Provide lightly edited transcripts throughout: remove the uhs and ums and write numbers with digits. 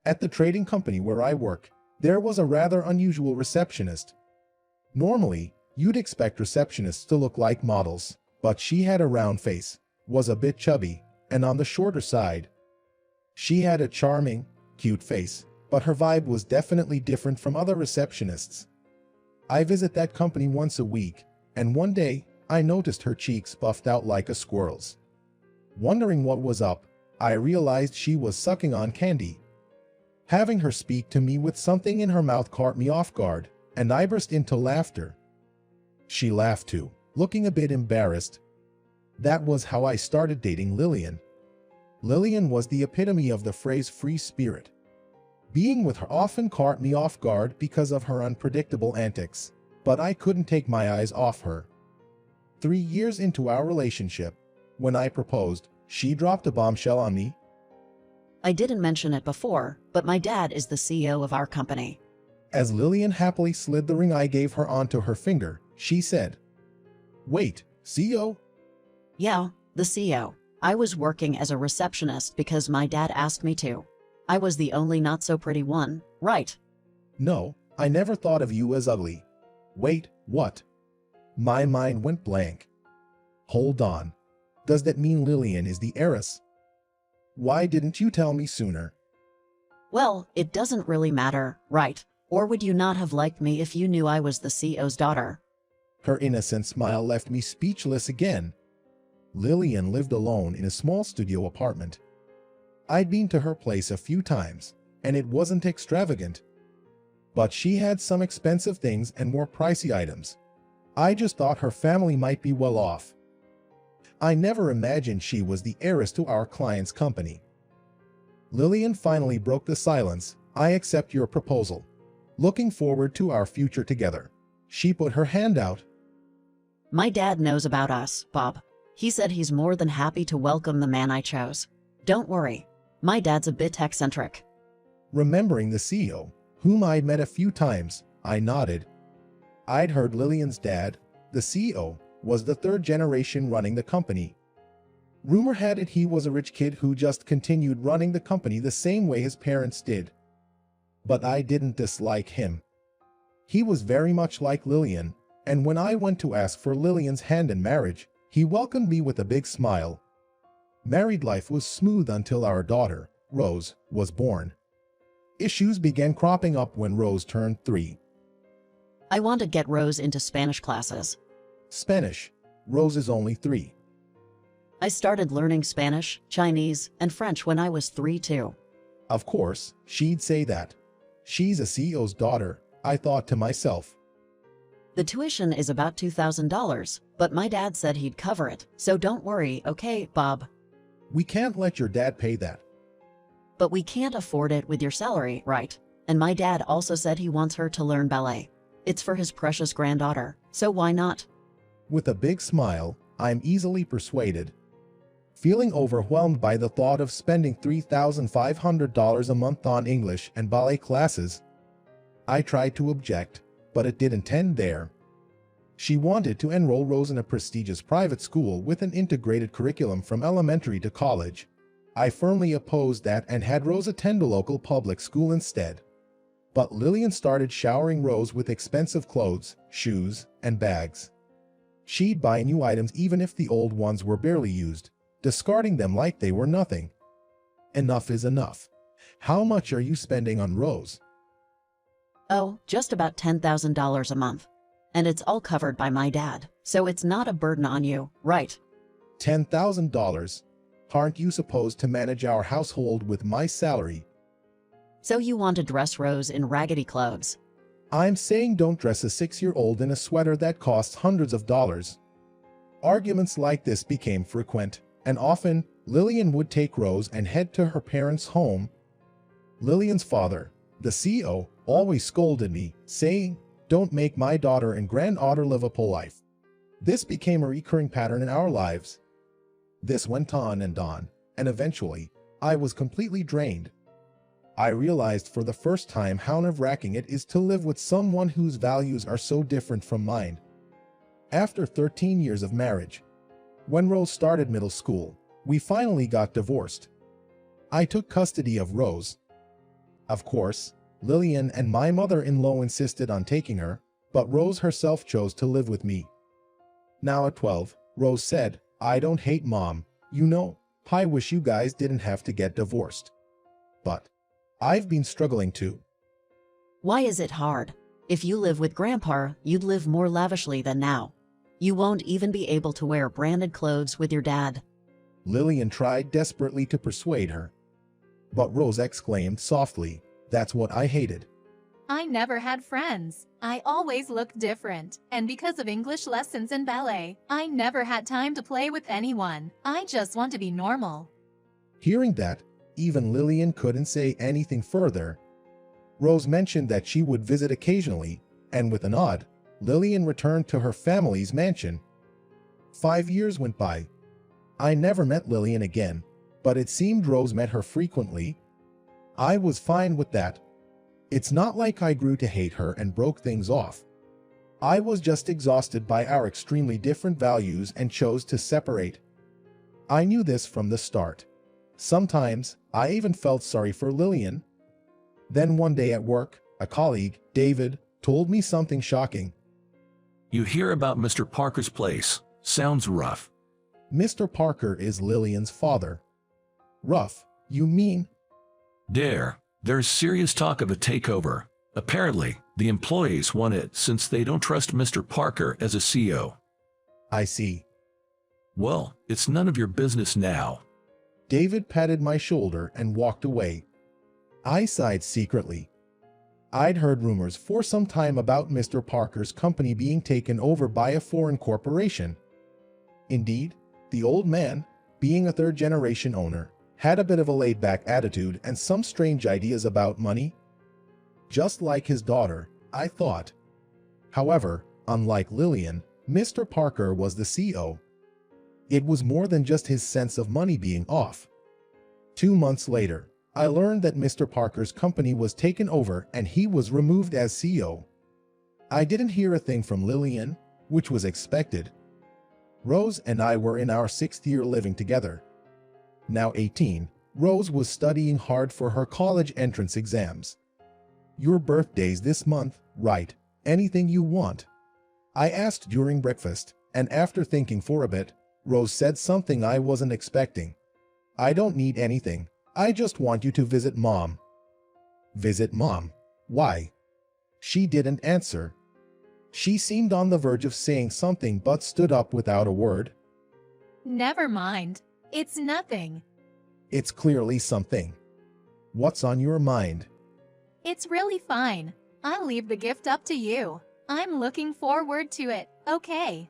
At the trading company where I work, there was a rather unusual receptionist. Normally, you'd expect receptionists to look like models, but she had a round face, was a bit chubby, and on the shorter side. She had a charming, cute face, but her vibe was definitely different from other receptionists. I visit that company once a week, and one day, I noticed her cheeks puffed out like a squirrel's. Wondering what was up, I realized she was sucking on candy. Having her speak to me with something in her mouth caught me off guard, and I burst into laughter. She laughed too, looking a bit embarrassed. That was how I started dating Lillian. Lillian was the epitome of the phrase free spirit. Being with her often caught me off guard because of her unpredictable antics, but I couldn't take my eyes off her. 3 years into our relationship, when I proposed, she dropped a bombshell on me. I didn't mention it before, but my dad is the CEO of our company. As Lillian happily slid the ring I gave her onto her finger, she said, "Wait, CEO?" Yeah, the CEO. I was working as a receptionist because my dad asked me to. I was the only not-so-pretty one, right? No, I never thought of you as ugly. Wait, what? My mind went blank. Hold on. Does that mean Lillian is the heiress? Why didn't you tell me sooner? Well, it doesn't really matter, right? Or would you not have liked me if you knew I was the CEO's daughter? Her innocent smile left me speechless again. Lillian lived alone in a small studio apartment. I'd been to her place a few times, and it wasn't extravagant. But she had some expensive things and more pricey items. I just thought her family might be well off. I never imagined she was the heiress to our client's company. Lillian finally broke the silence. "I accept your proposal. Looking forward to our future together." She put her hand out. My dad knows about us, Bob. He said he's more than happy to welcome the man I chose. Don't worry. My dad's a bit eccentric. Remembering the CEO, whom I'd met a few times, I nodded. I'd heard Lillian's dad, the CEO, was the third generation running the company. Rumor had it he was a rich kid who just continued running the company the same way his parents did. But I didn't dislike him. He was very much like Lillian, and when I went to ask for Lillian's hand in marriage, he welcomed me with a big smile. Married life was smooth until our daughter, Rose, was born. Issues began cropping up when Rose turned 3. I want to get Rose into Spanish classes. Spanish. Rose is only 3. I started learning Spanish, Chinese, and French when I was 3 too. Of course, she'd say that. She's a CEO's daughter, I thought to myself. The tuition is about $2,000, but my dad said he'd cover it, so don't worry, okay, Bob? We can't let your dad pay that. But we can't afford it with your salary, right? And my dad also said he wants her to learn ballet. It's for his precious granddaughter, so why not? With a big smile, I'm easily persuaded. Feeling overwhelmed by the thought of spending $3,500 a month on English and ballet classes, I tried to object, but it didn't end there. She wanted to enroll Rose in a prestigious private school with an integrated curriculum from elementary to college. I firmly opposed that and had Rose attend a local public school instead. But Lillian started showering Rose with expensive clothes, shoes, and bags. She'd buy new items even if the old ones were barely used, discarding them like they were nothing. Enough is enough. How much are you spending on Rose? Oh, just about $10,000 a month. And it's all covered by my dad, so it's not a burden on you, right? $10,000? Aren't you supposed to manage our household with my salary? So you want to dress Rose in raggedy clothes? I'm saying don't dress a 6-year-old in a sweater that costs hundreds of dollars. Arguments like this became frequent, and often, Lillian would take Rose and head to her parents' home. Lillian's father, the CEO, always scolded me, saying, "Don't make my daughter and granddaughter live a poor life." This became a recurring pattern in our lives. This went on, and eventually, I was completely drained. I realized for the first time how nerve-wracking it is to live with someone whose values are so different from mine. After 13 years of marriage, when Rose started middle school, we finally got divorced. I took custody of Rose. Of course, Lillian and my mother-in-law insisted on taking her, but Rose herself chose to live with me. Now at 12, Rose said, "I don't hate Mom, you know, I wish you guys didn't have to get divorced. But I've been struggling too." Why is it hard? If you live with Grandpa, you'd live more lavishly than now. You won't even be able to wear branded clothes with your dad. Lillian tried desperately to persuade her. But Rose exclaimed softly, "That's what I hated." I never had friends. I always looked different. And because of English lessons and ballet, I never had time to play with anyone. I just want to be normal. Hearing that, even Lillian couldn't say anything further. Rose mentioned that she would visit occasionally, and with a nod, Lillian returned to her family's mansion. 5 years went by. I never met Lillian again, but it seemed Rose met her frequently. I was fine with that. It's not like I grew to hate her and broke things off. I was just exhausted by our extremely different values and chose to separate. I knew this from the start. Sometimes, I even felt sorry for Lillian. Then one day at work, a colleague, David, told me something shocking. "You hear about Mr. Parker's place. Sounds rough." Mr. Parker is Lillian's father. Rough, you mean? There's serious talk of a takeover. Apparently, the employees want it since they don't trust Mr. Parker as a CEO. I see. Well, it's none of your business now. David patted my shoulder and walked away. I sighed secretly. I'd heard rumors for some time about Mr. Parker's company being taken over by a foreign corporation. Indeed, the old man, being a third-generation owner, had a bit of a laid-back attitude and some strange ideas about money. Just like his daughter, I thought. However, unlike Lillian, Mr. Parker was the CEO. It was more than just his sense of money being off. 2 months later, I learned that Mr. Parker's company was taken over and he was removed as CEO. I didn't hear a thing from Lillian, which was expected. Rose and I were in our 6th year living together. Now 18, Rose was studying hard for her college entrance exams. "Your birthday's this month, right? Anything you want?" I asked during breakfast, and after thinking for a bit, Rose said something I wasn't expecting. "I don't need anything. I just want you to visit Mom." Visit Mom? Why? She didn't answer. She seemed on the verge of saying something but stood up without a word. Never mind. It's nothing. It's clearly something. What's on your mind? It's really fine. I'll leave the gift up to you. I'm looking forward to it, okay?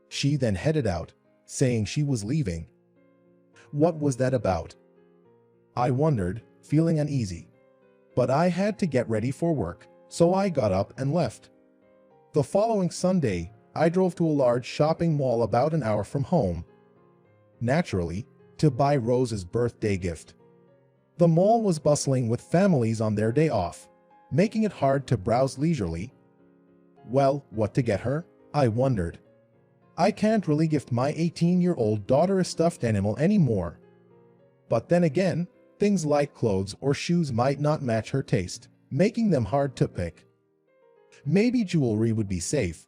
She then headed out, saying she was leaving. What was that about? I wondered, feeling uneasy. But I had to get ready for work, so I got up and left. The following Sunday, I drove to a large shopping mall about an hour from home. Naturally, to buy Rose's birthday gift. The mall was bustling with families on their day off, making it hard to browse leisurely. Well, what to get her? I wondered. I can't really gift my 18-year-old daughter a stuffed animal anymore. But then again, things like clothes or shoes might not match her taste, making them hard to pick. Maybe jewelry would be safe.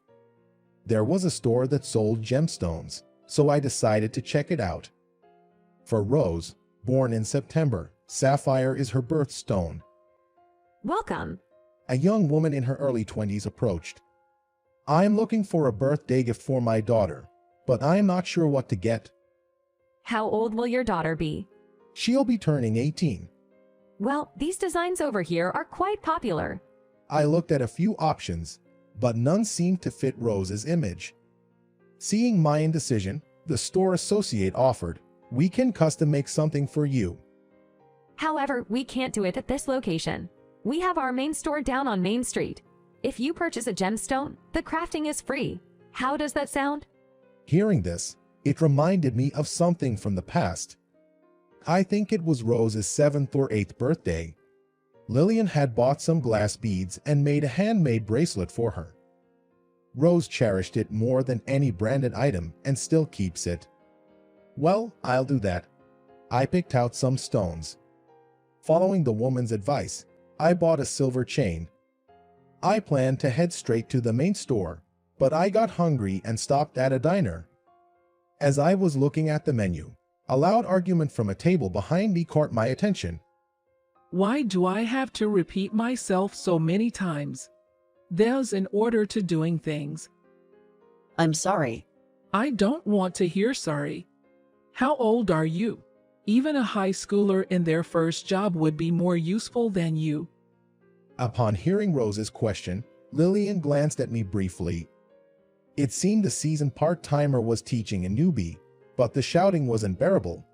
There was a store that sold gemstones, so I decided to check it out. For Rose, born in September, sapphire is her birthstone. Welcome. A young woman in her early 20s approached. "I'm looking for a birthday gift for my daughter, but I'm not sure what to get." How old will your daughter be? "She'll be turning 18. Well, these designs over here are quite popular. I looked at a few options, but none seemed to fit Rose's image. Seeing my indecision, the store associate offered, "We can custom make something for you." However, we can't do it at this location. We have our main store down on Main Street. If you purchase a gemstone, the crafting is free. How does that sound? Hearing this, it reminded me of something from the past. I think it was Rose's 7th or 8th birthday. Lillian had bought some glass beads and made a handmade bracelet for her. Rose cherished it more than any branded item and still keeps it. Well, I'll do that. I picked out some stones. Following the woman's advice, I bought a silver chain. I planned to head straight to the main store, but I got hungry and stopped at a diner. As I was looking at the menu, a loud argument from a table behind me caught my attention. Why do I have to repeat myself so many times? There's an order to doing things. I'm sorry. I don't want to hear sorry. How old are you? Even a high schooler in their first job would be more useful than you. Upon hearing Rose's question, Lillian glanced at me briefly. It seemed the seasoned part-timer was teaching a newbie, but the shouting was unbearable.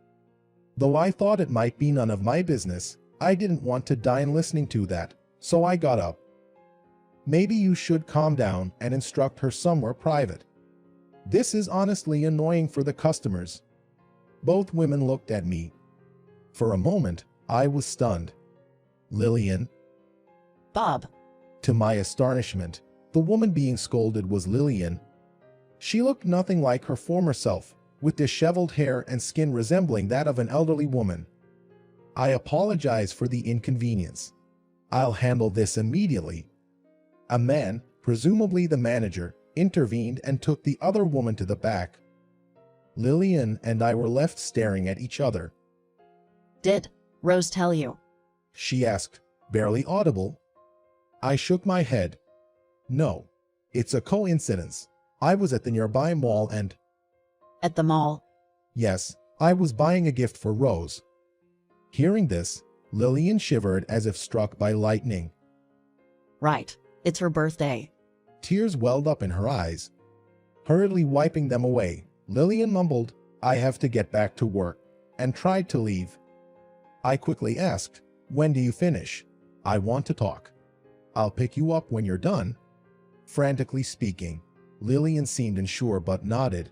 Though I thought it might be none of my business, I didn't want to die listening to that, so I got up. Maybe you should calm down and instruct her somewhere private. This is honestly annoying for the customers. Both women looked at me. For a moment, I was stunned. Lillian? Bob. To my astonishment, the woman being scolded was Lillian. She looked nothing like her former self, with disheveled hair and skin resembling that of an elderly woman. I apologize for the inconvenience. I'll handle this immediately. A man, presumably the manager, intervened and took the other woman to the back. Lillian and I were left staring at each other. Did Rose tell you? She asked, barely audible. I shook my head. No, it's a coincidence. I was at the nearby mall and... At the mall? Yes, I was buying a gift for Rose. Hearing this, Lillian shivered as if struck by lightning. Right, it's her birthday. Tears welled up in her eyes. Hurriedly wiping them away, Lillian mumbled, I have to get back to work, and tried to leave. I quickly asked, when do you finish? I want to talk. I'll pick you up when you're done. Frantically speaking, Lillian seemed unsure but nodded.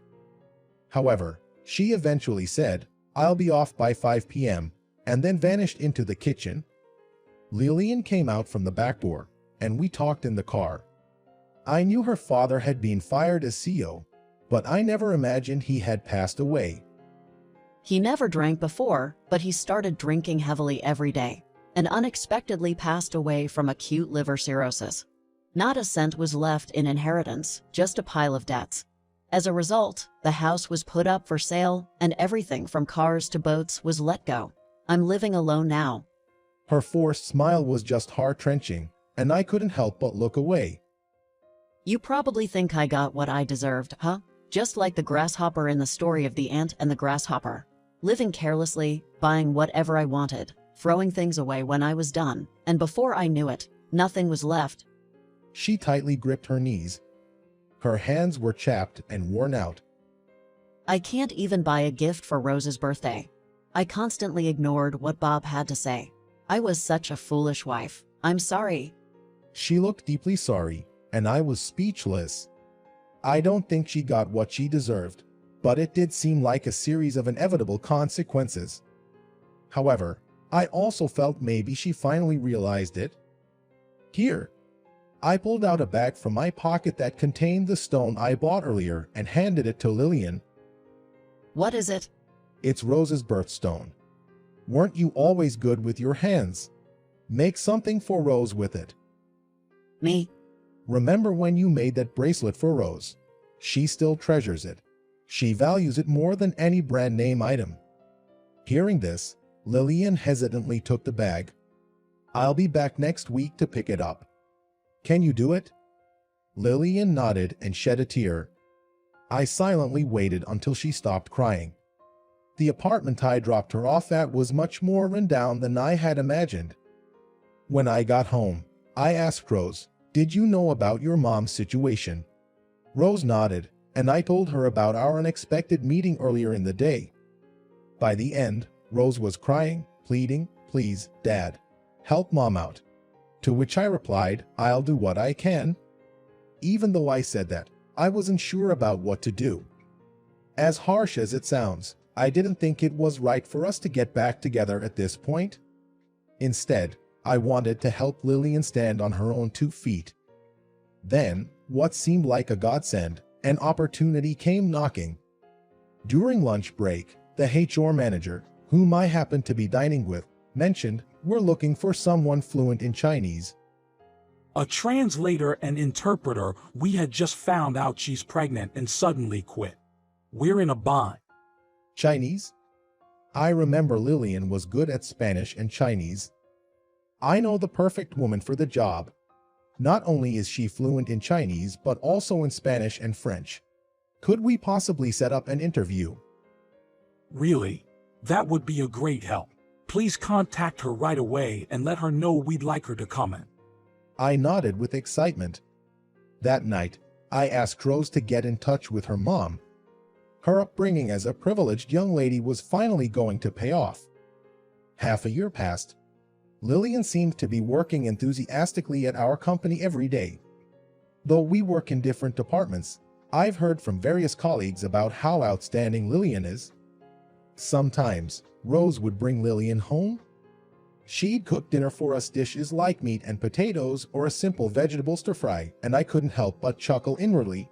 However, she eventually said, I'll be off by 5 p.m., and then vanished into the kitchen. Lillian came out from the back door, and we talked in the car. I knew her father had been fired as CEO, but I never imagined he had passed away. He never drank before, but he started drinking heavily every day, and unexpectedly passed away from acute liver cirrhosis. Not a cent was left in inheritance, just a pile of debts. As a result, the house was put up for sale, and everything from cars to boats was let go. I'm living alone now. Her forced smile was just heart-wrenching, and I couldn't help but look away. You probably think I got what I deserved, huh? Just like the grasshopper in the story of the ant and the grasshopper. Living carelessly, buying whatever I wanted, throwing things away when I was done, and before I knew it, nothing was left. She tightly gripped her knees. Her hands were chapped and worn out. I can't even buy a gift for Rose's birthday. I constantly ignored what Bob had to say. I was such a foolish wife. I'm sorry. She looked deeply sorry, and I was speechless. I don't think she got what she deserved, but it did seem like a series of inevitable consequences. However, I also felt maybe she finally realized it. Here. I pulled out a bag from my pocket that contained the stone I bought earlier and handed it to Lillian. What is it? It's Rose's birthstone. Weren't you always good with your hands? Make something for Rose with it. Me? Remember when you made that bracelet for Rose? She still treasures it. She values it more than any brand name item. Hearing this, Lillian hesitantly took the bag. I'll be back next week to pick it up. Can you do it? Lillian nodded and shed a tear. I silently waited until she stopped crying. The apartment I dropped her off at was much more run down than I had imagined. When I got home, I asked Rose, did you know about your mom's situation? Rose nodded, and I told her about our unexpected meeting earlier in the day. By the end, Rose was crying, pleading, please, Dad, help Mom out. To which I replied, I'll do what I can. Even though I said that, I wasn't sure about what to do. As harsh as it sounds, I didn't think it was right for us to get back together at this point. Instead, I wanted to help Lillian stand on her own 2 feet. Then, what seemed like a godsend, an opportunity came knocking. During lunch break, the HR manager, whom I happened to be dining with, mentioned, We're looking for someone fluent in Chinese. A translator and interpreter. We had just found out she's pregnant and suddenly quit. We're in a bind. Chinese? I remember Lillian was good at Spanish and Chinese. I know the perfect woman for the job. Not only is she fluent in Chinese, but also in Spanish and French. Could we possibly set up an interview? Really? That would be a great help. Please contact her right away and let her know we'd like her to come in. I nodded with excitement. That night, I asked Rose to get in touch with her mom. Her upbringing as a privileged young lady was finally going to pay off. Half a year passed. Lillian seemed to be working enthusiastically at our company every day. Though we work in different departments, I've heard from various colleagues about how outstanding Lillian is. Sometimes, Rose would bring Lillian home. She'd cook dinner for us, dishes like meat and potatoes or a simple vegetable stir-fry, and I couldn't help but chuckle inwardly.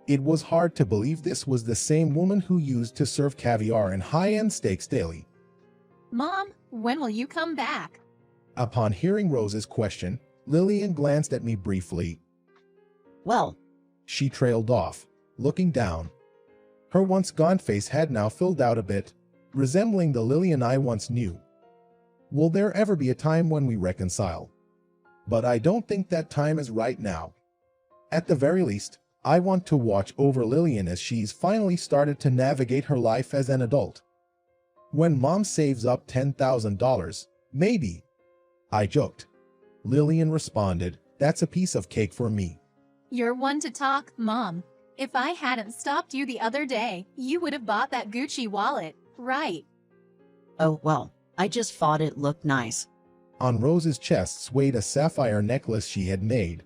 It was hard to believe this was the same woman who used to serve caviar and high-end steaks daily. Mom, when will you come back? Upon hearing Rose's question, Lillian glanced at me briefly. Well, She trailed off, looking down. Her once gaunt face had now filled out a bit, resembling the Lillian I once knew. Will there ever be a time when we reconcile? But I don't think that time is right now. At the very least, I want to watch over Lillian as she's finally started to navigate her life as an adult. When Mom saves up $10,000, maybe. I joked. Lillian responded, "That's a piece of cake for me." You're one to talk, Mom. If I hadn't stopped you the other day, you would have bought that Gucci wallet, right? oh well, I just thought it looked nice. On Rose's chest swayed a sapphire necklace she had made,